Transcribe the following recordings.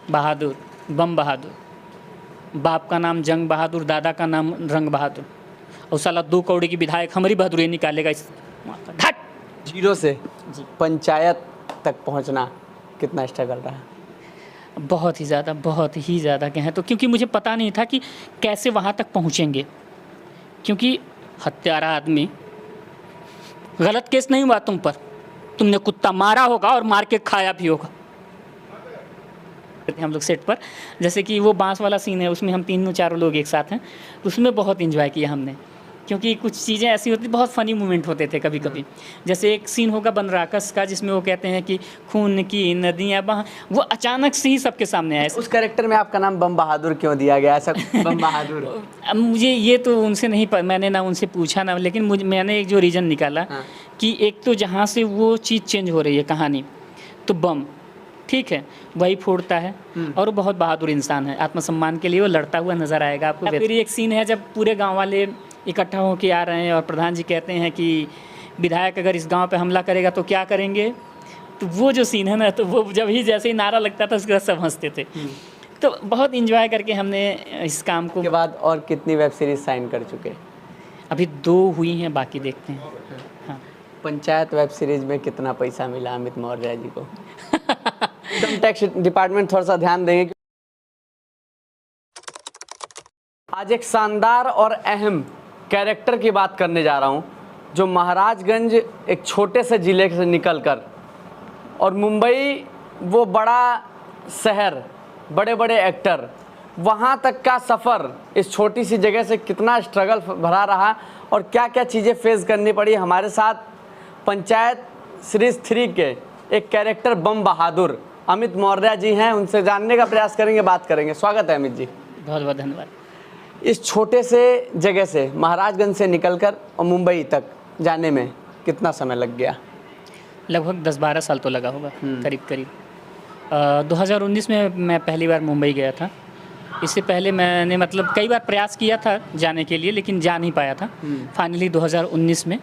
बहादुर, बम बहादुर। बाप का नाम जंग बहादुर, दादा का नाम रंग बहादुर, और साला 2 कौड़ी की विधायक हमारी बहादुरी निकालेगा इस धट। 0 से जी। पंचायत तक पहुंचना कितना स्ट्रगल रहा? बहुत ही ज़्यादा कहें तो, क्योंकि मुझे पता नहीं था कि कैसे वहाँ तक पहुँचेंगे, क्योंकि हत्यारा आदमी, गलत केस नहीं हुआ तुम पर, तुमने कुत्ता मारा होगा और मार के खाया भी होगा। हम लोग सेट पर, जैसे कि वो बांस वाला सीन है, उसमें हम 3-4 लोग एक साथ हैं, उसमें बहुत एंजॉय किया हमने, क्योंकि कुछ चीज़ें ऐसी होती, बहुत फ़नी मोमेंट होते थे कभी कभी। जैसे एक सीन होगा बनराकस का, जिसमें वो कहते हैं कि खून की नदियाँ बहा, वो अचानक से ही सबके सामने आया। उस कैरेक्टर में आपका नाम बम बहादुर क्यों दिया गया, ऐसा बम बहादुर? अब मुझे ये तो उनसे नहीं मैंने ना उनसे पूछा ना, लेकिन मैंने एक जो रीज़न निकाला कि एक तो जहाँ से वो चीज़ चेंज हो रही है कहानी, तो बम ठीक है वही फोड़ता है, और वो बहुत बहादुर इंसान है, आत्मसम्मान के लिए वो लड़ता हुआ नज़र आएगा आपको। फिर एक सीन है जब पूरे गांव वाले इकट्ठा होकर आ रहे हैं और प्रधान जी कहते हैं कि विधायक अगर इस गांव पे हमला करेगा तो क्या करेंगे, तो वो जो सीन है ना, तो वो जब ही जैसे ही नारा लगता था उसके बाद सब हंसते थे। तो बहुत इंजॉय करके हमने इस काम को। के बाद और कितनी वेब सीरीज साइन कर चुके? अभी 2 हुई हैं, बाकी देखते हैं। हाँ। पंचायत वेब सीरीज में कितना पैसा मिला अमित मौर्य जी को? इनकम टैक्स डिपार्टमेंट थोड़ा सा ध्यान देंगे। आज एक शानदार और अहम कैरेक्टर की बात करने जा रहा हूं, जो महाराजगंज एक छोटे से ज़िले से निकलकर और मुंबई वो बड़ा शहर, बड़े बड़े एक्टर, वहाँ तक का सफ़र इस छोटी सी जगह से कितना स्ट्रगल भरा रहा और क्या क्या चीज़ें फेस करनी पड़ी। हमारे साथ पंचायत सीरीज 3 के एक कैरेक्टर बम बहादुर अमित मौर्य जी हैं, उनसे जानने का प्रयास करेंगे, बात करेंगे। स्वागत है अमित जी। बहुत बहुत धन्यवाद। इस छोटे से जगह से महाराजगंज से निकलकर और मुंबई तक जाने में कितना समय लग गया? लगभग 10-12 साल तो लगा होगा, करीब करीब। 2019 में मैं पहली बार मुंबई गया था। इससे पहले मैंने मतलब कई बार प्रयास किया था जाने के लिए, लेकिन जा नहीं पाया था। फाइनली 2019 में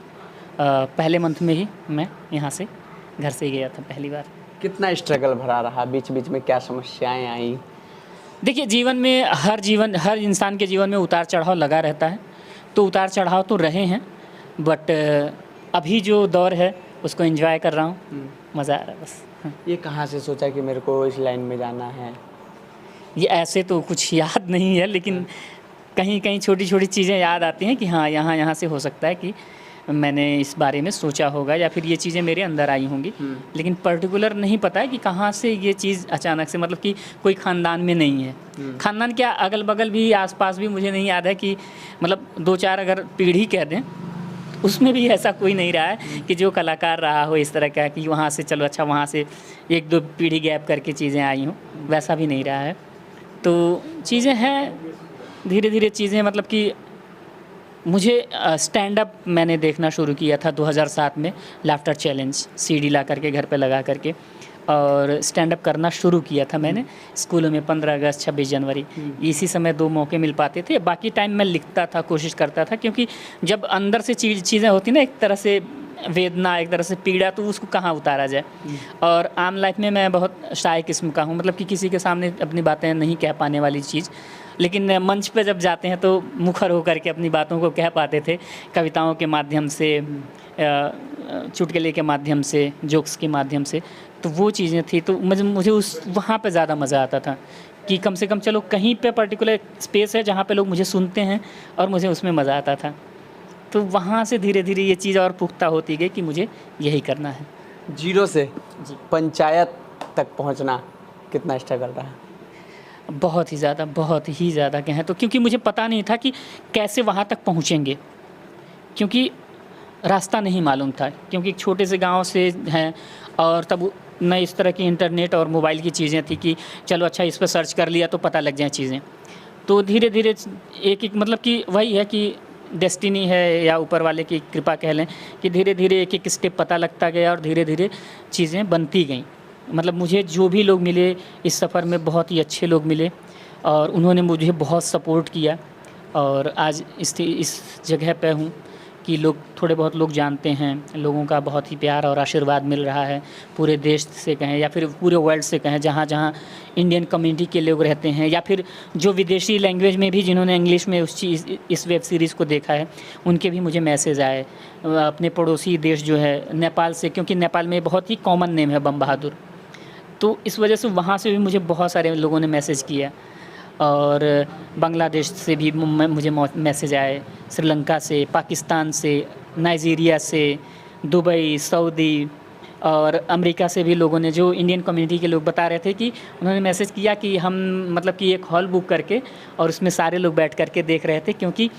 पहले मंथ में ही मैं यहाँ से घर से ही गया था पहली बार। कितना स्ट्रगल भरा रहा, बीच बीच में क्या समस्याएं आई? देखिए, जीवन में हर इंसान के जीवन में उतार चढ़ाव लगा रहता है, तो उतार चढ़ाव तो रहे हैं, बट अभी जो दौर है उसको एंजॉय कर रहा हूँ, मज़ा आ रहा है बस। ये कहाँ से सोचा कि मेरे को इस लाइन में जाना है? ये ऐसे तो कुछ याद नहीं है, लेकिन कहीं कहीं छोटी छोटी चीज़ें याद आती हैं कि हाँ यहाँ से हो सकता है कि मैंने इस बारे में सोचा होगा, या फिर ये चीज़ें मेरे अंदर आई होंगी, लेकिन पर्टिकुलर नहीं पता है कि कहाँ से ये चीज़ अचानक से, मतलब कि कोई ख़ानदान में नहीं है। ख़ानदान क्या, अगल बगल भी आसपास भी मुझे नहीं याद है कि, मतलब 2-4 अगर पीढ़ी कह दें, उसमें भी ऐसा कोई नहीं रहा है कि जो कलाकार रहा हो इस तरह का कि वहाँ से चलो अच्छा वहाँ से 1-2 पीढ़ी गैप करके चीज़ें आई हों, वैसा भी नहीं रहा है। तो चीज़ें हैं, धीरे धीरे चीज़ें, मतलब कि मुझे स्टैंड अप मैंने देखना शुरू किया था 2007 में, लाफ्टर चैलेंज सीडी ला करके घर पे लगा करके, और स्टैंड अप करना शुरू किया था मैंने स्कूलों में 15 अगस्त 26 जनवरी, इसी समय 2 मौके मिल पाते थे। बाकी टाइम मैं लिखता था, कोशिश करता था, क्योंकि जब अंदर से चीज़ें होती ना, एक तरह से वेदना, एक तरह से पीड़ा, तो उसको कहाँ उतारा जाए। और आम लाइफ में मैं बहुत शाय किस्म का हूँ, मतलब कि किसी के सामने अपनी बातें नहीं कह पाने वाली चीज़, लेकिन मंच पे जब जाते हैं तो मुखर होकर के अपनी बातों को कह पाते थे, कविताओं के माध्यम से, चुटकुले के माध्यम से, जोक्स के माध्यम से। तो वो चीज़ें थी, तो मुझे उस वहाँ पे ज़्यादा मज़ा आता था कि कम से कम चलो कहीं पे पर्टिकुलर स्पेस है जहाँ पे लोग मुझे सुनते हैं, और मुझे उसमें मज़ा आता था। तो वहाँ से धीरे धीरे ये चीज़ और पुख्ता होती गई कि मुझे यही करना है। 0 से जी। पंचायत तक पहुँचना कितना स्ट्रगल रहा? बहुत ही ज़्यादा कहें तो, क्योंकि मुझे पता नहीं था कि कैसे वहाँ तक पहुँचेंगे, क्योंकि रास्ता नहीं मालूम था, क्योंकि एक छोटे से गांव से हैं, और तब न इस तरह की इंटरनेट और मोबाइल की चीज़ें थी कि चलो अच्छा इस पर सर्च कर लिया तो पता लग जाए चीज़ें। तो धीरे धीरे एक मतलब कि वही है कि डेस्टिनी है, या ऊपर वाले की कृपा कह लें, कि धीरे धीरे एक स्टेप पता लगता गया और धीरे धीरे चीज़ें बनती गईं। मतलब मुझे जो भी लोग मिले इस सफ़र में, बहुत ही अच्छे लोग मिले, और उन्होंने मुझे बहुत सपोर्ट किया, और आज इस जगह पे हूँ कि लोग थोड़े बहुत लोग जानते हैं, लोगों का बहुत ही प्यार और आशीर्वाद मिल रहा है पूरे देश से कहें या फिर पूरे वर्ल्ड से कहें, जहाँ जहाँ इंडियन कम्युनिटी के लोग रहते हैं या फिर जो विदेशी लैंग्वेज में भी जिन्होंने इंग्लिश में इस वेब सीरीज़ को देखा है, उनके भी मुझे मैसेज आए। अपने पड़ोसी देश जो है नेपाल से, क्योंकि नेपाल में बहुत ही कॉमन नेम है बम बहादुर, तो इस वजह से वहाँ से भी मुझे बहुत सारे लोगों ने मैसेज किया। और बांग्लादेश से भी मुझे मैसेज आए, श्रीलंका से, पाकिस्तान से, नाइजीरिया से, दुबई, सऊदी और अमेरिका से भी लोगों ने, जो इंडियन कम्युनिटी के लोग बता रहे थे कि उन्होंने मैसेज किया कि हम मतलब कि एक हॉल बुक करके और उसमें सारे लोग बैठ करके देख रहे थे, क्योंकि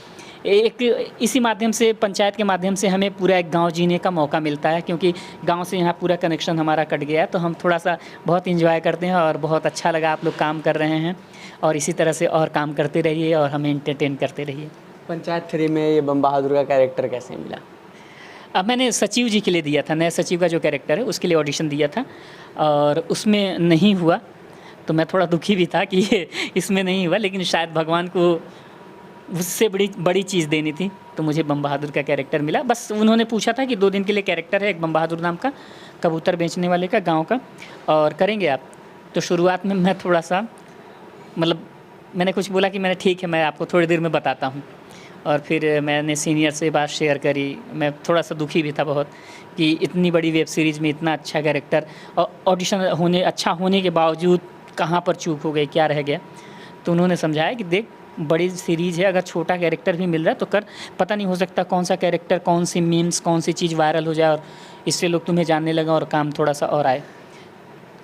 एक इसी माध्यम से, पंचायत के माध्यम से हमें पूरा एक गांव जीने का मौका मिलता है, क्योंकि गांव से यहाँ पूरा कनेक्शन हमारा कट गया है। तो हम थोड़ा सा बहुत एंजॉय करते हैं और बहुत अच्छा लगा आप लोग काम कर रहे हैं और इसी तरह से और काम करते रहिए और हमें एंटरटेन करते रहिए। पंचायत 3 में ये बम बहादुर का कैरेक्टर कैसे मिला? अब मैंने सचिव जी के लिए दिया था, नए सचिव का जो कैरेक्टर है उसके लिए ऑडिशन दिया था और उसमें नहीं हुआ, तो मैं थोड़ा दुखी भी था कि ये इसमें नहीं हुआ, लेकिन शायद भगवान को उससे बड़ी चीज़ देनी थी, तो मुझे बम बहादुर का कैरेक्टर मिला। बस उन्होंने पूछा था कि 2 दिन के लिए कैरेक्टर है एक बम बहादुर नाम का, कबूतर बेचने वाले का, गांव का, और करेंगे आप? तो शुरुआत में मैं थोड़ा सा मतलब मैंने कुछ बोला कि मैंने ठीक है, मैं आपको थोड़ी देर में बताता हूँ, और फिर मैंने सीनियर से बात शेयर करी। मैं थोड़ा सा दुखी भी था बहुत कि इतनी बड़ी वेब सीरीज़ में इतना अच्छा कैरेक्टर और ऑडिशन अच्छा होने के बावजूद कहाँ पर चूक हो गई, क्या रह गया। तो उन्होंने समझाया कि देख, बड़ी सीरीज़ है, अगर छोटा कैरेक्टर भी मिल रहा है तो कर, पता नहीं हो सकता कौन सा कैरेक्टर, कौन सी मीम्स, कौन सी चीज़ वायरल हो जाए और इससे लोग तुम्हें जानने लगा और काम थोड़ा सा और आए।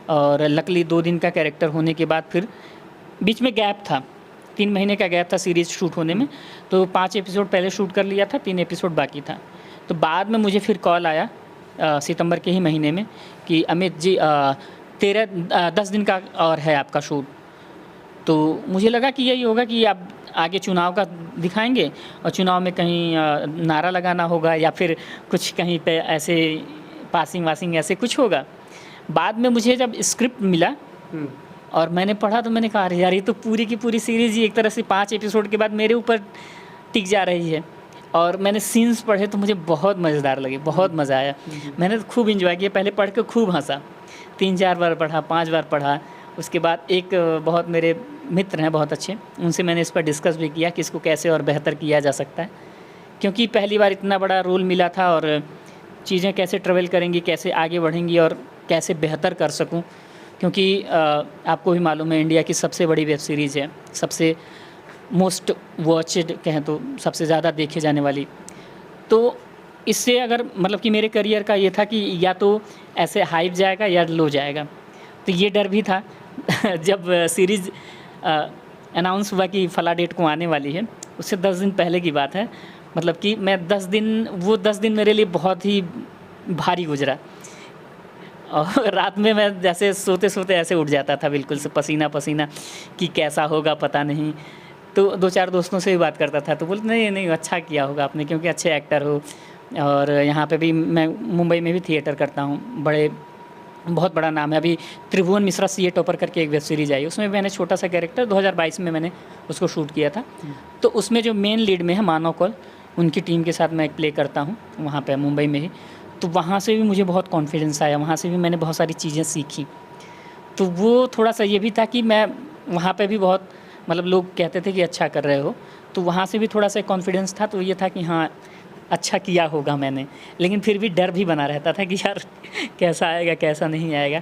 और लकली 2 दिन का कैरेक्टर होने के बाद फिर बीच में गैप था, 3 महीने का गैप था सीरीज़ शूट होने में, तो 5 एपिसोड पहले शूट कर लिया था, 3 एपिसोड बाकी था। तो बाद में मुझे फिर कॉल आया सितंबर के ही महीने में कि अमित जी 10 दिन का और है आपका शूट। तो मुझे लगा कि यही होगा कि आप आगे चुनाव का दिखाएंगे और चुनाव में कहीं नारा लगाना होगा या फिर कुछ कहीं पे ऐसे पासिंग वासिंग ऐसे कुछ होगा। बाद में मुझे जब स्क्रिप्ट मिला और मैंने पढ़ा तो मैंने कहा अरे यार, ये तो पूरी की पूरी सीरीज़ ही एक तरह से 5 एपिसोड के बाद मेरे ऊपर टिक जा रही है। और मैंने सीन्स पढ़े तो मुझे बहुत मज़ेदार लगे, बहुत मज़ा आया। मैंने तो खूब इंजॉय किया, पहले पढ़ के खूब हंसा, 3-4 बार पढ़ा, 5 बार पढ़ा। उसके बाद एक बहुत मेरे मित्र हैं बहुत अच्छे, उनसे मैंने इस पर डिस्कस भी किया कि इसको कैसे और बेहतर किया जा सकता है, क्योंकि पहली बार इतना बड़ा रोल मिला था और चीज़ें कैसे ट्रेवल करेंगी, कैसे आगे बढ़ेंगी और कैसे बेहतर कर सकूं, क्योंकि आपको भी मालूम है इंडिया की सबसे बड़ी वेब सीरीज़ है, सबसे मोस्ट वॉचड कहें तो सबसे ज़्यादा देखे जाने वाली। तो इससे अगर मतलब कि मेरे करियर का ये था कि या तो ऐसे हाइप जाएगा या लो जाएगा, तो ये डर भी था जब सीरीज़ अनाउंस हुआ कि फला डेट को आने वाली है, उससे 10 दिन पहले की बात है। मतलब कि मैं 10 दिन मेरे लिए बहुत ही भारी गुजरा और रात में मैं जैसे सोते सोते ऐसे उठ जाता था बिल्कुल से पसीना पसीना कि कैसा होगा पता नहीं। तो 2-4 दोस्तों से भी बात करता था तो बोलते नहीं अच्छा किया होगा आपने, क्योंकि अच्छे एक्टर हो। और यहाँ पे भी मैं मुंबई में भी थिएटर करता हूँ, बहुत बड़ा नाम है। अभी त्रिभुवन मिश्रा सीए टॉपर करके एक वेब सीरीज़ आई, उसमें मैंने छोटा सा कैरेक्टर 2022 में मैंने उसको शूट किया था। तो उसमें जो मेन लीड में है मानव कौल, उनकी टीम के साथ मैं एक प्ले करता हूँ वहाँ पे मुंबई में ही। तो वहाँ से भी मुझे बहुत कॉन्फिडेंस आया, वहाँ से भी मैंने बहुत सारी चीज़ें सीखी। तो वो थोड़ा सा ये भी था कि मैं वहाँ पे भी बहुत मतलब लोग कहते थे कि अच्छा कर रहे हो, तो वहाँ से भी थोड़ा सा कॉन्फिडेंस था। तो ये था कि हाँ अच्छा किया होगा मैंने, लेकिन फिर भी डर भी बना रहता था कि यार कैसा आएगा कैसा नहीं आएगा।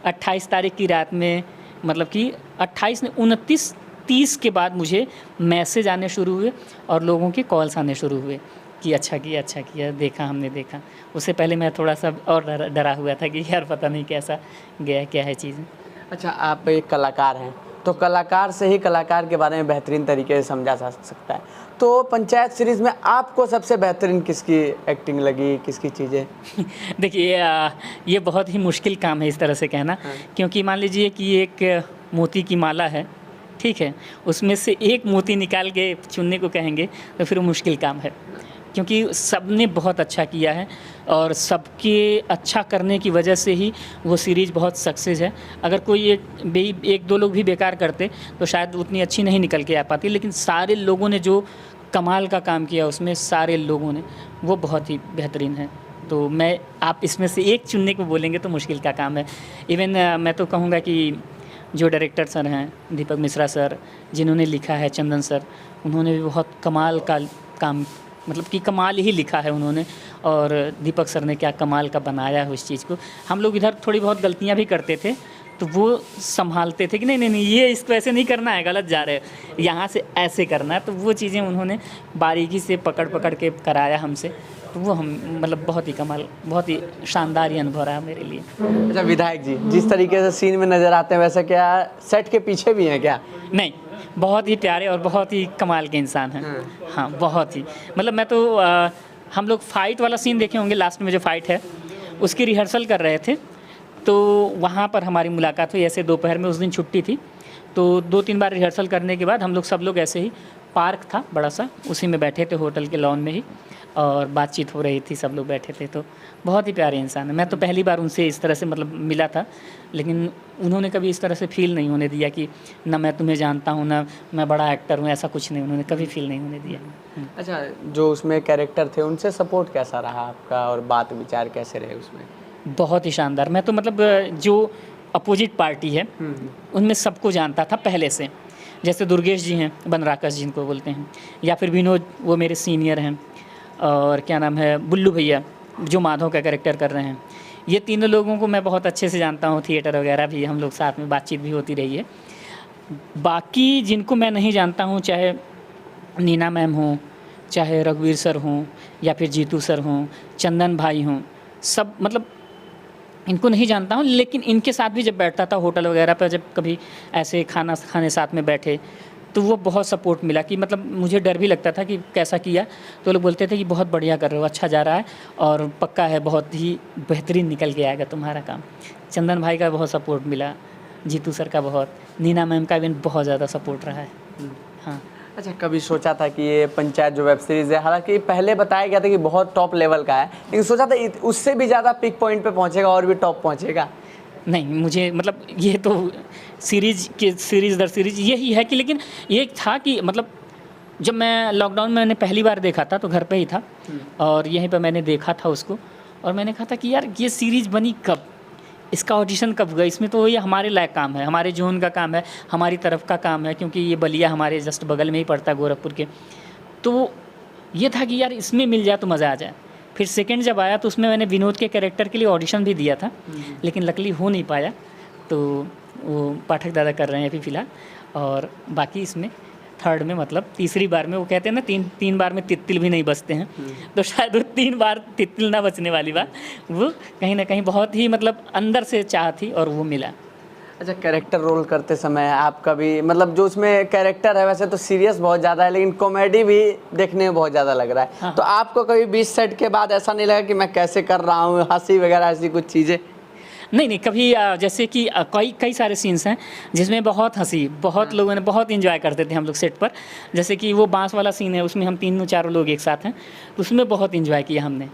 28 तारीख की रात में मतलब कि 28 ने 29-30 के बाद मुझे मैसेज आने शुरू हुए और लोगों के कॉल्स आने शुरू हुए कि अच्छा किया देखा हमने देखा। उससे पहले मैं थोड़ा सा और डरा हुआ था कि यार पता नहीं कैसा गया क्या है चीज़ें। अच्छा, आप एक कलाकार हैं तो कलाकार से ही कलाकार के बारे में बेहतरीन तरीके से समझा जा सकता है। तो पंचायत सीरीज़ में आपको सबसे बेहतरीन किसकी एक्टिंग लगी, किसकी चीज़ें? देखिए ये बहुत ही मुश्किल काम है इस तरह से कहना, क्योंकि मान लीजिए कि एक मोती की माला है, ठीक है, उसमें से एक मोती निकाल के चुनने को कहेंगे तो फिर वो मुश्किल काम है, क्योंकि सबने बहुत अच्छा किया है और सबके अच्छा करने की वजह से ही वो सीरीज़ बहुत सक्सेस है। अगर कोई एक दो लोग भी बेकार करते तो शायद उतनी अच्छी नहीं निकल के आ पाती, लेकिन सारे लोगों ने जो कमाल का काम किया उसमें सारे लोगों ने वो बहुत ही बेहतरीन है। तो मैं आप इसमें से एक चुनने को बोलेंगे तो मुश्किल का काम है। इवन मैं तो कहूँगा कि जो डायरेक्टर सर हैं दीपक मिश्रा सर, जिन्होंने लिखा है चंदन सर, उन्होंने भी बहुत कमाल का काम, मतलब कि कमाल ही लिखा है उन्होंने। और दीपक सर ने क्या कमाल का बनाया है उस चीज़ को। हम लोग इधर थोड़ी बहुत गलतियाँ भी करते थे तो वो संभालते थे कि नहीं नहीं नहीं, ये इसको ऐसे नहीं करना है, गलत जा रहे हैं, यहाँ से ऐसे करना है। तो वो चीज़ें उन्होंने बारीकी से पकड़ पकड़ के कराया हमसे। तो वो हम मतलब बहुत ही कमाल, बहुत ही शानदार ही अनुभव रहा मेरे लिए। अच्छा विधायक जी, जिस तरीके से सीन में नज़र आते हैं, वैसे क्या सेट के पीछे भी हैं क्या? नहीं, बहुत ही प्यारे और बहुत ही कमाल के इंसान हैं। हाँ, बहुत ही, मतलब मैं तो हम लोग फाइट वाला सीन देखे होंगे, लास्ट में जो फाइट है उसकी रिहर्सल कर रहे थे। तो वहाँ पर हमारी मुलाकात हुई, ऐसे दोपहर में, उस दिन छुट्टी थी। तो 2-3 बार रिहर्सल करने के बाद हम लोग सब लोग ऐसे ही, पार्क था बड़ा सा, उसी में बैठे थे होटल के लॉन में ही, और बातचीत हो रही थी, सब लोग बैठे थे। तो बहुत ही प्यारे इंसान है। मैं तो पहली बार उनसे इस तरह से मतलब मिला था, लेकिन उन्होंने कभी इस तरह से फ़ील नहीं होने दिया कि ना मैं तुम्हें जानता हूँ, ना मैं बड़ा एक्टर हूँ, ऐसा कुछ नहीं, उन्होंने कभी फ़ील नहीं होने दिया। अच्छा, जो उसमें कैरेक्टर थे उनसे सपोर्ट कैसा रहा आपका, और बात विचार कैसे रहे उसमें? बहुत ही शानदार। मैं तो मतलब जो अपोजिट पार्टी है उनमें सबको जानता था पहले से। जैसे दुर्गेश जी हैं, बनराकस जिनको बोलते हैं, या फिर विनोद, वो मेरे सीनियर हैं, और क्या नाम है, बुल्लू भैया जो माधव का कैरेक्टर कर रहे हैं। ये तीनों लोगों को मैं बहुत अच्छे से जानता हूँ, थिएटर वगैरह भी हम लोग साथ में बातचीत भी होती रही है। बाकी जिनको मैं नहीं जानता हूँ, चाहे नीना मैम हों, चाहे रघुवीर सर हों, या फिर जीतू सर हों, चंदन भाई हों, सब मतलब इनको नहीं जानता हूँ, लेकिन इनके साथ भी जब बैठता था होटल वगैरह पर, जब कभी ऐसे खाना खाने साथ में बैठे, तो वो बहुत सपोर्ट मिला कि मतलब मुझे डर भी लगता था कि कैसा किया, तो लोग बोलते थे कि बहुत बढ़िया कर रहे हो, अच्छा जा रहा है, और पक्का है बहुत ही बेहतरीन निकल के आएगा तुम्हारा काम। चंदन भाई का बहुत सपोर्ट मिला, जीतू सर का बहुत, नीना मैम का भी बहुत ज़्यादा सपोर्ट रहा है। हाँ। अच्छा, कभी सोचा था कि ये पंचायत जो वेब सीरीज़ है, हालांकि पहले बताया गया था कि बहुत टॉप लेवल का है, लेकिन सोचा था उससे भी ज़्यादा पिक पॉइंट पे पहुंचेगा और भी टॉप पहुंचेगा? नहीं, मुझे मतलब ये तो सीरीज़ दर सीरीज़ यही है कि, लेकिन ये था कि मतलब जब मैं लॉकडाउन में मैंने पहली बार देखा था तो घर पे ही था, और यहीं पे मैंने देखा था उसको, और मैंने कहा था कि यार ये सीरीज़ बनी कब, इसका ऑडिशन कब हुआ, इसमें तो ये हमारे लायक काम है, हमारे जोन का काम है, हमारी तरफ का काम है, क्योंकि ये बलिया हमारे जस्ट बगल में ही पड़ता है, गोरखपुर के। तो ये था कि यार इसमें मिल जाए तो मज़ा आ जाए। फिर सेकंड जब आया तो उसमें मैंने विनोद के कैरेक्टर के लिए ऑडिशन भी दिया था, लेकिन लकीली हो नहीं पाया, तो वो पाठक दादा कर रहे हैं अभी फ़िलहाल। और बाकी इसमें थर्ड में, मतलब तीसरी बार में, वो कहते हैं ना तीन बार में तित्तिल भी नहीं बचते हैं, तो शायद वो 3 बार तित्तिल ना बचने वाली बात, वो कहीं ना कहीं बहुत ही मतलब अंदर से चाह थी और वो मिला। अच्छा, कैरेक्टर रोल करते समय आपका भी मतलब जो उसमें कैरेक्टर है, वैसे तो सीरियस बहुत ज़्यादा है, लेकिन कॉमेडी भी देखने में बहुत ज़्यादा लग रहा है। हाँ। तो आपको कभी 20 सेट के बाद ऐसा नहीं लगा कि मैं कैसे कर रहा हूँ, हंसी वगैरह ऐसी कुछ चीज़ें? नहीं, कभी जैसे कि कई सारे सीन्स हैं जिसमें बहुत हंसी, बहुत लोगों ने बहुत इन्जॉय करते थे हम लोग सेट पर। जैसे कि वो बांस वाला सीन है, उसमें हम 3-4 लोग एक साथ हैं, उसमें बहुत इन्जॉय किया हमने,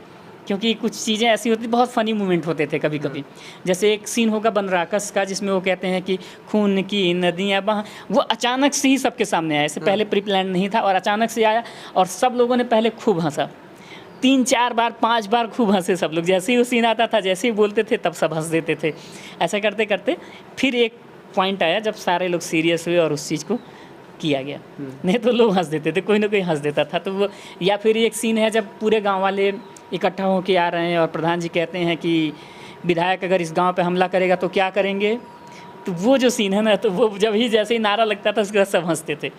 क्योंकि कुछ चीज़ें ऐसी होती, बहुत फ़नी मोमेंट होते थे कभी कभी। जैसे एक सीन होगा बनराकस का, जिसमें वो कहते हैं कि खून की नदियाँ बहा, वो अचानक से ही सबके सामने आया, इससे पहले प्री प्लान नहीं था, और अचानक से आया, और सब लोगों ने पहले खूब हंसा, 3-4 बार 5 बार खूब हंसे सब लोग। जैसे ही वो सीन आता था, जैसे ही बोलते थे, तब सब हंस देते थे। ऐसा करते करते फिर एक पॉइंट आया जब सारे लोग सीरियस हुए और उस चीज़ को किया गया, नहीं तो लोग हंस देते थे, कोई ना कोई हंस देता था। तो वो, या फिर एक सीन है जब पूरे गांव वाले इकट्ठा होकर आ रहे हैं और प्रधान जी कहते हैं कि विधायक अगर इस गांव पे हमला करेगा तो क्या करेंगे, तो वो जो सीन है ना, तो वो जब ही जैसे ही नारा लगता था उसके बाद सब हंसते थे।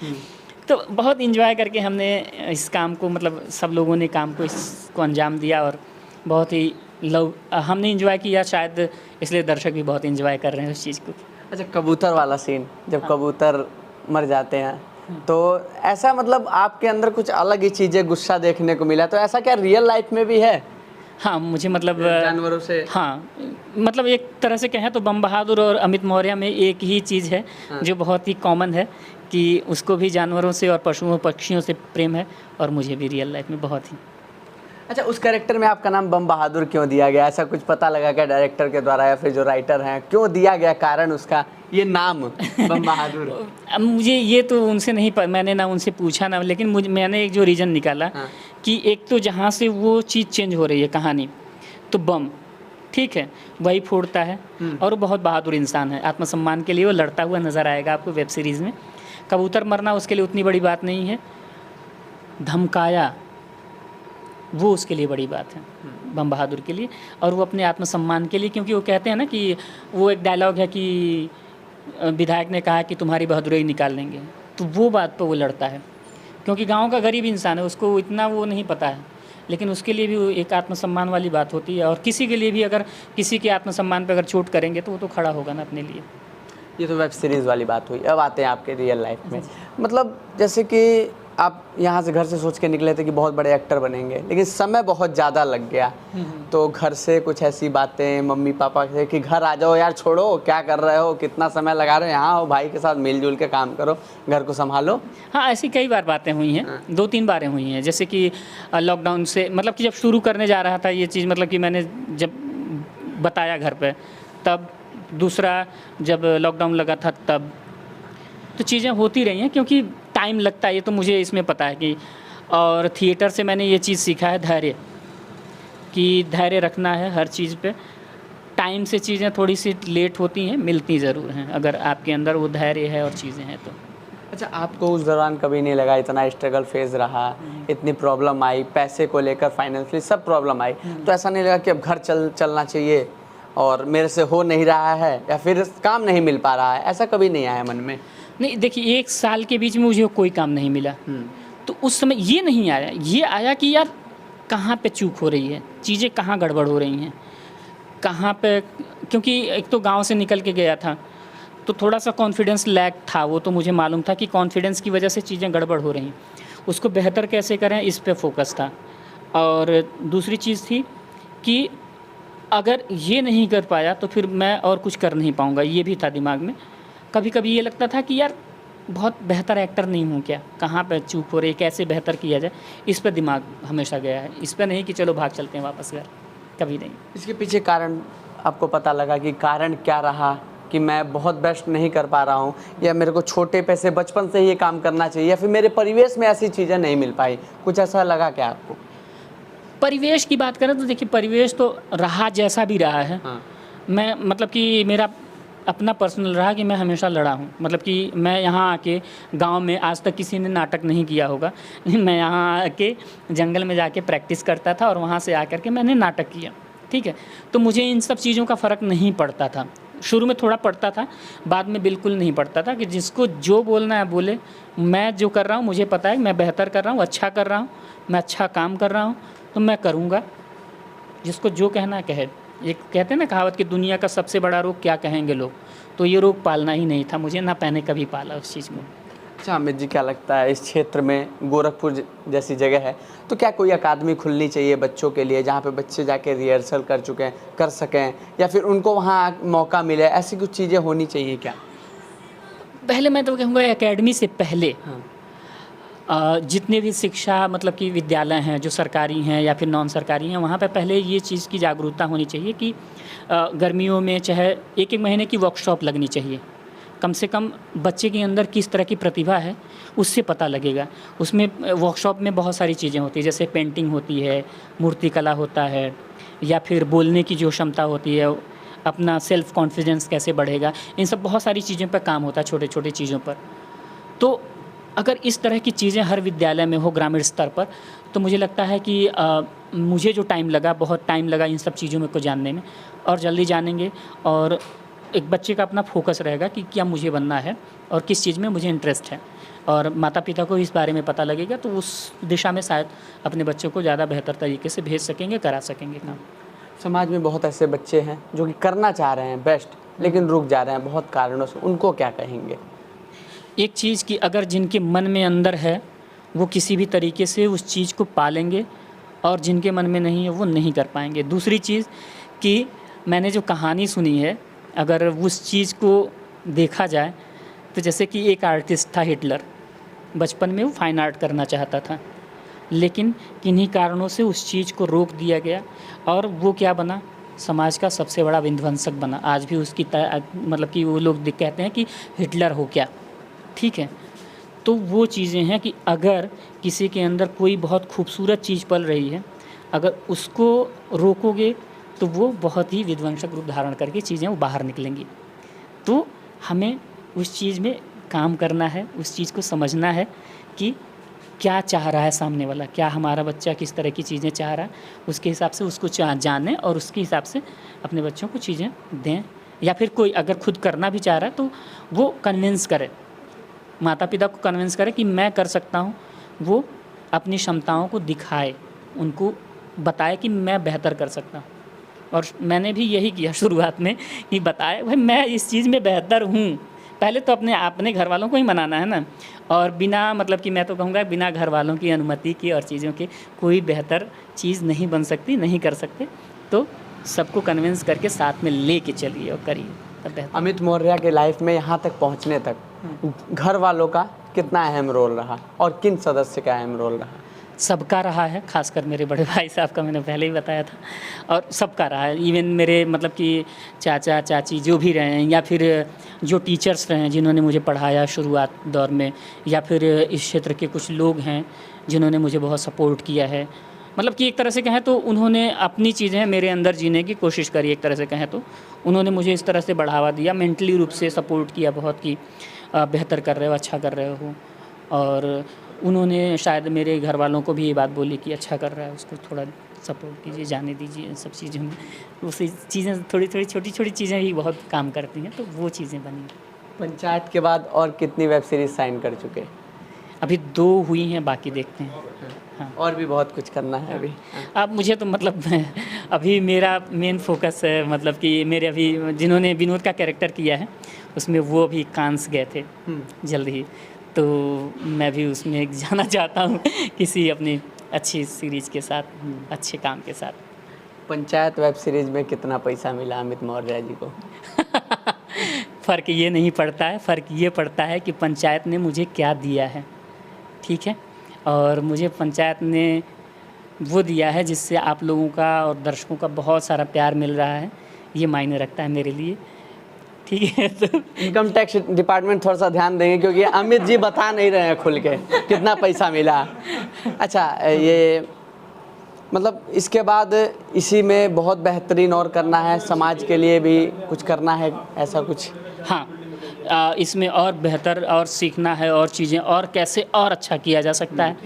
तो बहुत इन्जॉय करके हमने इस काम को, मतलब सब लोगों ने काम को इसको अंजाम दिया, और बहुत ही हमने इन्जॉय किया, शायद इसलिए दर्शक भी बहुत इन्जॉय कर रहे हैं उस चीज़ को। अच्छा, कबूतर वाला सीन, जब कबूतर मर जाते हैं, तो ऐसा मतलब आपके अंदर कुछ अलग ही चीज़ें, गुस्सा देखने को मिला, तो ऐसा क्या रियल लाइफ में भी है? हाँ, मुझे मतलब जानवरों से, हाँ, मतलब एक तरह से कहें तो बम बहादुर और अमित मौर्य में एक ही चीज़ है जो बहुत ही कॉमन है, कि उसको भी जानवरों से और पशुओं पक्षियों से प्रेम है, और मुझे भी रियल लाइफ में बहुत ही। अच्छा, उस कैरेक्टर में आपका नाम बम बहादुर क्यों दिया गया? ऐसा कुछ पता लगा क्या डायरेक्टर के द्वारा, या फिर जो राइटर हैं, क्यों दिया गया, कारण उसका ये नाम बम बहादुर? अब मुझे ये तो उनसे नहीं मैंने ना उनसे पूछा ना, लेकिन मैंने एक जो रीज़न निकाला हाँ। कि एक तो जहाँ से वो चीज़ चेंज हो रही है कहानी, तो बम ठीक है वही फोड़ता है और वो बहुत बहादुर इंसान है। आत्मसम्मान के लिए वो लड़ता हुआ नज़र आएगा आपको वेब सीरीज़ में। कबूतर मरना उसके लिए उतनी बड़ी बात नहीं है, धमकाया वो उसके लिए बड़ी बात है, बम बहादुर के लिए। और वो अपने आत्मसम्मान के लिए, क्योंकि वो कहते हैं ना कि वो एक डायलॉग है कि विधायक ने कहा कि तुम्हारी बहादुरी निकाल लेंगे, तो वो बात पर वो लड़ता है। क्योंकि गांव का गरीब इंसान है, उसको इतना वो नहीं पता है, लेकिन उसके लिए भी वो एक आत्मसम्मान वाली बात होती है। और किसी के लिए भी अगर किसी के आत्मसम्मान पर अगर चोट करेंगे तो वो तो खड़ा होगा ना अपने लिए। ये तो वेब सीरीज़ वाली बात हुई। अब आते हैं आपके रियल लाइफ में। मतलब जैसे कि आप यहाँ से घर से सोच के निकले थे कि बहुत बड़े एक्टर बनेंगे, लेकिन समय बहुत ज़्यादा लग गया, तो घर से कुछ ऐसी बातें मम्मी पापा से कि घर आ जाओ यार, छोड़ो क्या कर रहे हो, कितना समय लगा रहे हो, यहाँ हो भाई के साथ मिलजुल के काम करो, घर को संभालो। हाँ, ऐसी कई बार बातें हुई हैं, 2-3 बारें हुई हैं। जैसे कि लॉकडाउन से मतलब कि जब शुरू करने जा रहा था ये चीज़, मतलब कि मैंने जब बताया घर पे, तब दूसरा जब लॉकडाउन लगा था तब, तो चीज़ें होती रही हैं क्योंकि टाइम लगता है, ये तो मुझे इसमें पता है कि। और थिएटर से मैंने ये चीज़ सीखा है, धैर्य, कि धैर्य रखना है हर चीज़ पे। टाइम से चीज़ें थोड़ी सी लेट होती हैं, मिलती ज़रूर हैं अगर आपके अंदर वो धैर्य है और चीज़ें हैं तो। अच्छा, आपको उस दौरान कभी नहीं लगा, इतना स्ट्रगल फेज रहा, इतनी प्रॉब्लम आई, पैसे को लेकर फाइनेंशियली सब प्रॉब्लम आई, तो ऐसा नहीं लगा कि अब घर चलना चाहिए और मेरे से हो नहीं रहा है या फिर काम नहीं मिल पा रहा है? ऐसा कभी नहीं आया मन में? नहीं, देखिए 1 साल के बीच में मुझे कोई काम नहीं मिला, तो उस समय ये नहीं आया, ये आया कि यार कहाँ पे चूक हो रही है, चीज़ें कहाँ गड़बड़ हो रही हैं, कहाँ पे। क्योंकि एक तो गांव से निकल के गया था, तो थोड़ा सा कॉन्फिडेंस लैक था, वो तो मुझे मालूम था कि कॉन्फिडेंस की वजह से चीज़ें गड़बड़ हो रही हैं, उसको बेहतर कैसे करें इस पे फोकस था। और दूसरी चीज़ थी कि अगर ये नहीं कर पाया तो फिर मैं और कुछ कर नहीं पाऊँगा, ये भी था दिमाग में। कभी कभी ये लगता था कि यार बहुत बेहतर एक्टर नहीं हूँ क्या, कहाँ पे चूक हो रही है, कैसे बेहतर किया जाए, इस पर दिमाग हमेशा गया है, इस पर नहीं कि चलो भाग चलते हैं वापस घर, कभी नहीं। इसके पीछे कारण आपको पता लगा कि कारण क्या रहा कि मैं बहुत बेस्ट नहीं कर पा रहा हूँ, या मेरे को छोटे पैसे बचपन से ही ये काम करना चाहिए, या फिर मेरे परिवेश में ऐसी चीज़ें नहीं मिल पाई, कुछ ऐसा लगा क्या आपको? परिवेश की बात करें तो देखिए परिवेश तो रहा जैसा भी रहा है। हाँ। मैं मतलब कि मेरा अपना पर्सनल रहा कि मैं हमेशा लड़ा हूँ, मतलब कि मैं यहाँ आके गांव में आज तक किसी ने नाटक नहीं किया होगा, लेकिन मैं यहाँ आके जंगल में जाके प्रैक्टिस करता था और वहाँ से आकर के मैंने नाटक किया, ठीक है। तो मुझे इन सब चीज़ों का फ़र्क नहीं पड़ता था, शुरू में थोड़ा पड़ता था, बाद में बिल्कुल नहीं पड़ता था, कि जिसको जो बोलना है बोले। मैं जो कर रहा हूँ मुझे पता है मैं बेहतर कर रहा हूँ, अच्छा कर रहा हूँ, मैं अच्छा काम कर रहा हूँ, तो मैं करूँगा, जिसको जो कहना है कहे। ये कहते हैं ना कहावत कि दुनिया का सबसे बड़ा रोग क्या कहेंगे लोग, तो ये रोग पालना ही नहीं था मुझे, ना मैंने कभी पाला उस चीज़ को। अच्छा अमित जी, क्या लगता है इस क्षेत्र में, गोरखपुर जैसी जगह है, तो क्या कोई अकादमी खुलनी चाहिए बच्चों के लिए, जहाँ पे बच्चे जाके रिहर्सल कर चुके हैं, कर सकें, या फिर उनको वहाँ मौका मिले, ऐसी कुछ चीज़ें होनी चाहिए क्या? पहले मैं तो कहूँगा एकेडमी से पहले जितने भी शिक्षा मतलब कि विद्यालय हैं जो सरकारी हैं या फिर नॉन सरकारी हैं, वहाँ पे पहले ये चीज़ की जागरूकता होनी चाहिए कि गर्मियों में चाहे 1-1 महीने की वर्कशॉप लगनी चाहिए, कम से कम बच्चे के अंदर किस तरह की प्रतिभा है उससे पता लगेगा। उसमें वर्कशॉप में बहुत सारी चीज़ें होती हैं, जैसे पेंटिंग होती है, मूर्तिकला होता है, या फिर बोलने की जो क्षमता होती है, अपना सेल्फ कॉन्फिडेंस कैसे बढ़ेगा, इन सब बहुत सारी चीज़ों पर काम होता है, छोटे छोटे चीज़ों पर। तो अगर इस तरह की चीज़ें हर विद्यालय में हो ग्रामीण स्तर पर, तो मुझे लगता है कि मुझे जो टाइम लगा, बहुत टाइम लगा इन सब चीज़ों में को जानने में, और जल्दी जानेंगे। और एक बच्चे का अपना फोकस रहेगा कि क्या मुझे बनना है और किस चीज़ में मुझे इंटरेस्ट है, और माता पिता को इस बारे में पता लगेगा, तो उस दिशा में शायद अपने बच्चों को ज़्यादा बेहतर तरीके से भेज सकेंगे, करा सकेंगे काम। समाज में बहुत ऐसे बच्चे हैं जो कि करना चाह रहे हैं बेस्ट, लेकिन रुक जा रहे हैं बहुत कारणों से, उनको क्या कहेंगे? एक चीज़ कि अगर जिनके मन में अंदर है वो किसी भी तरीके से उस चीज़ को पालेंगे, और जिनके मन में नहीं है वो नहीं कर पाएंगे। दूसरी चीज़ कि मैंने जो कहानी सुनी है, अगर उस चीज़ को देखा जाए तो जैसे कि एक आर्टिस्ट था हिटलर, बचपन में वो फाइन आर्ट करना चाहता था, लेकिन किन्हीं कारणों से उस चीज़ को रोक दिया गया, और वो क्या बना, समाज का सबसे बड़ा विध्वंसक बना। आज भी उसकी मतलब कि वो लोग कहते हैं कि हिटलर हो क्या, ठीक है। तो वो चीज़ें हैं कि अगर किसी के अंदर कोई बहुत खूबसूरत चीज़ पल रही है, अगर उसको रोकोगे तो वो बहुत ही विध्वंसक रूप धारण करके चीज़ें वो बाहर निकलेंगी। तो हमें उस चीज़ में काम करना है, उस चीज़ को समझना है कि क्या चाह रहा है सामने वाला, क्या हमारा बच्चा किस तरह की चीज़ें चाह रहा है, उसके हिसाब से उसको जानें और उसके हिसाब से अपने बच्चों को चीज़ें दें। या फिर कोई अगर खुद करना भी चाह रहा है तो वो कन्विंस करे, माता पिता को कन्विंस करे कि मैं कर सकता हूँ। वो अपनी क्षमताओं को दिखाए, उनको बताए कि मैं बेहतर कर सकता हूँ। और मैंने भी यही किया शुरुआत में कि बताए भाई मैं इस चीज़ में बेहतर हूँ। पहले तो अपने घर वालों को ही मनाना है ना, और बिना मतलब कि मैं तो कहूँगा बिना घर वालों की अनुमति की और चीज़ों के कोई बेहतर चीज़ नहीं बन सकती, नहीं कर सकते। तो सबको कन्विंस करके साथ में ले के चलिए और करिए, तब बेहतर। अमित मौर्य के लाइफ में यहाँ तक पहुँचने तक घर वालों का कितना अहम रोल रहा और किन सदस्य का अहम रोल रहा? सबका रहा है, खासकर मेरे बड़े भाई साहब का मैंने पहले ही बताया था, और सबका रहा है। इवन मेरे मतलब कि चाचा चाची जो भी रहे हैं, या फिर जो टीचर्स रहे हैं जिन्होंने मुझे पढ़ाया शुरुआत दौर में, या फिर इस क्षेत्र के कुछ लोग हैं जिन्होंने मुझे बहुत सपोर्ट किया है। मतलब कि एक तरह से कहें तो उन्होंने अपनी चीज़ें मेरे अंदर जीने की कोशिश करी। एक तरह से कहें तो उन्होंने मुझे इस तरह से बढ़ावा दिया, मेंटली रूप से सपोर्ट किया बहुत, कि बेहतर कर रहे हो, अच्छा कर रहे हो। और उन्होंने शायद मेरे घर वालों को भी ये बात बोली कि अच्छा कर रहा है, उसको थोड़ा सपोर्ट कीजिए, जाने दीजिए। इन सब चीज़ों में उसी चीज़ें थोड़ी थोड़ी छोटी छोटी चीज़ें ही बहुत काम करती हैं, तो वो चीज़ें बनी। पंचायत के बाद और कितनी वेब सीरीज साइन कर चुके? अभी 2 हुई हैं, बाकी देखते हैं। हाँ, और भी बहुत कुछ करना है अभी। अब मुझे तो मतलब अभी मेरा मेन फोकस है, मतलब कि मेरे अभी जिन्होंने विनोद का कैरेक्टर किया है उसमें वो अभी कांस गए थे जल्द ही, तो मैं भी उसमें जाना चाहता हूँ किसी अपनी अच्छी सीरीज़ के साथ, अच्छे काम के साथ। पंचायत वेब सीरीज में कितना पैसा मिला अमित मौर्य जी को? फ़र्क ये नहीं पड़ता है, फ़र्क ये पड़ता है कि पंचायत ने मुझे क्या दिया है, ठीक है। और मुझे पंचायत ने वो दिया है जिससे आप लोगों का और दर्शकों का बहुत सारा प्यार मिल रहा है, ये मायने रखता है मेरे लिए, ठीक है। तो इनकम टैक्स डिपार्टमेंट थोड़ा सा ध्यान देंगे क्योंकि अमित जी बता नहीं रहे हैं खुल के कितना पैसा मिला। अच्छा, ये मतलब इसके बाद इसी में बहुत बेहतरीन और करना है, समाज के लिए भी कुछ करना है, ऐसा कुछ? हाँ, इसमें और बेहतर और सीखना है, और चीज़ें और कैसे और अच्छा किया जा सकता है।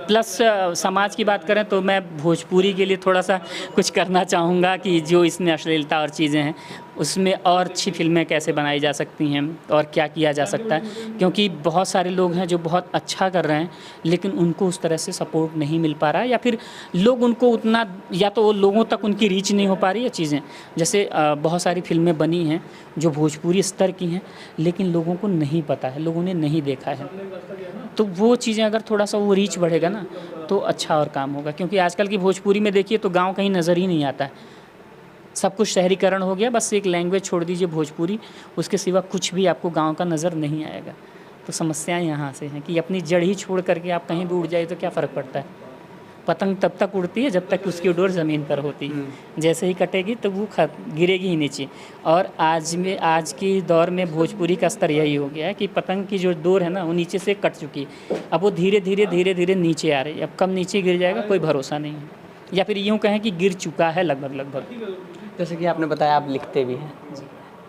प्लस समाज की बात करें तो मैं भोजपुरी के लिए थोड़ा सा कुछ करना चाहूँगा कि जो इसमें अश्लीलता और चीज़ें हैं उसमें और अच्छी फिल्में कैसे बनाई जा सकती हैं और क्या किया जा सकता है, क्योंकि बहुत सारे लोग हैं जो बहुत अच्छा कर रहे हैं लेकिन उनको उस तरह से सपोर्ट नहीं मिल पा रहा है, या फिर लोग उनको उतना, या तो वो लोगों तक उनकी रीच नहीं हो पा रही है चीज़ें। जैसे बहुत सारी फिल्में बनी हैं जो भोजपुरी स्तर की हैं लेकिन लोगों को नहीं पता है, लोगों ने नहीं देखा है। तो वो चीज़ें अगर थोड़ा सा वो रीच बढ़ेगा ना तो अच्छा और काम होगा, क्योंकि आजकल की भोजपुरी में देखिए तो गांव कहीं नज़र ही नहीं आता है, सब कुछ शहरीकरण हो गया। बस एक लैंग्वेज छोड़ दीजिए भोजपुरी, उसके सिवा कुछ भी आपको गांव का नज़र नहीं आएगा। तो समस्याएं यहाँ से हैं कि अपनी जड़ ही छोड़ करके आप कहीं भी उड़ जाए तो क्या फ़र्क पड़ता है। पतंग तब तक उड़ती है जब तक उसकी डोर ज़मीन पर होती है, जैसे ही कटेगी तो वो गिरेगी ही नीचे। और आज की दौर में भोजपुरी का स्तर यही हो गया है कि पतंग की जो डोर है ना वो नीचे से कट चुकी है, अब वो धीरे धीरे नीचे आ रही है। अब कब नीचे गिर जाएगा कोई भरोसा नहीं है, या फिर यूँ कहें कि गिर चुका है लगभग। जैसे कि आपने बताया आप लिखते भी हैं,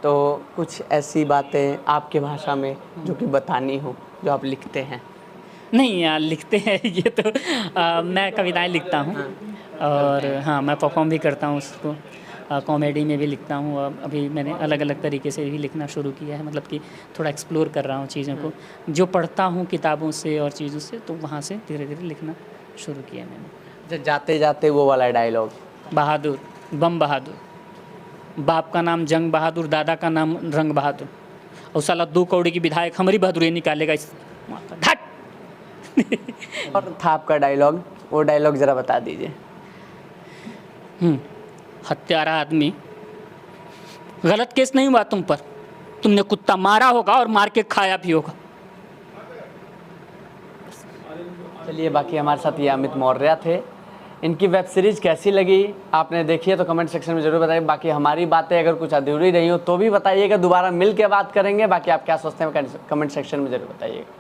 तो कुछ ऐसी बातें आपके भाषा में जो कि बतानी हो जो आप लिखते हैं? नहीं यार, लिखते हैं ये तो मैं कविताएं लिखता हूँ, और हाँ मैं परफॉर्म भी करता हूँ उसको, कॉमेडी में भी लिखता हूँ। अभी मैंने अलग अलग तरीके से भी लिखना शुरू किया है, मतलब कि थोड़ा एक्सप्लोर कर रहा हूँ चीज़ों को, जो पढ़ता हूँ किताबों से और चीज़ों से, तो वहाँ से धीरे धीरे लिखना शुरू किया मैंने। जाते जाते वो वाला डायलॉग, बहादुर बम बहादुर, बाप का नाम जंग बहादुर, दादा का नाम रंग बहादुर, और साला 2 कौड़ी की विधायक हमारी बहादुरी निकालेगा इस घाट। और था आपका डायलॉग, वो डायलॉग ज़रा बता दीजिए। हत्यारा आदमी, गलत केस नहीं हुआ तुम पर, तुमने कुत्ता मारा होगा और मार के खाया भी होगा। चलिए, बाकी हमारे साथ ये अमित मौर्य थे, इनकी वेब सीरीज़ कैसी लगी, आपने देखी है तो कमेंट सेक्शन में ज़रूर बताइए। बाकी हमारी बातें अगर कुछ अधूरी रही हो तो भी बताइएगा, दोबारा मिल के बात करेंगे। बाकी आप क्या सोचते हैं कमेंट सेक्शन में ज़रूर बताइएगा।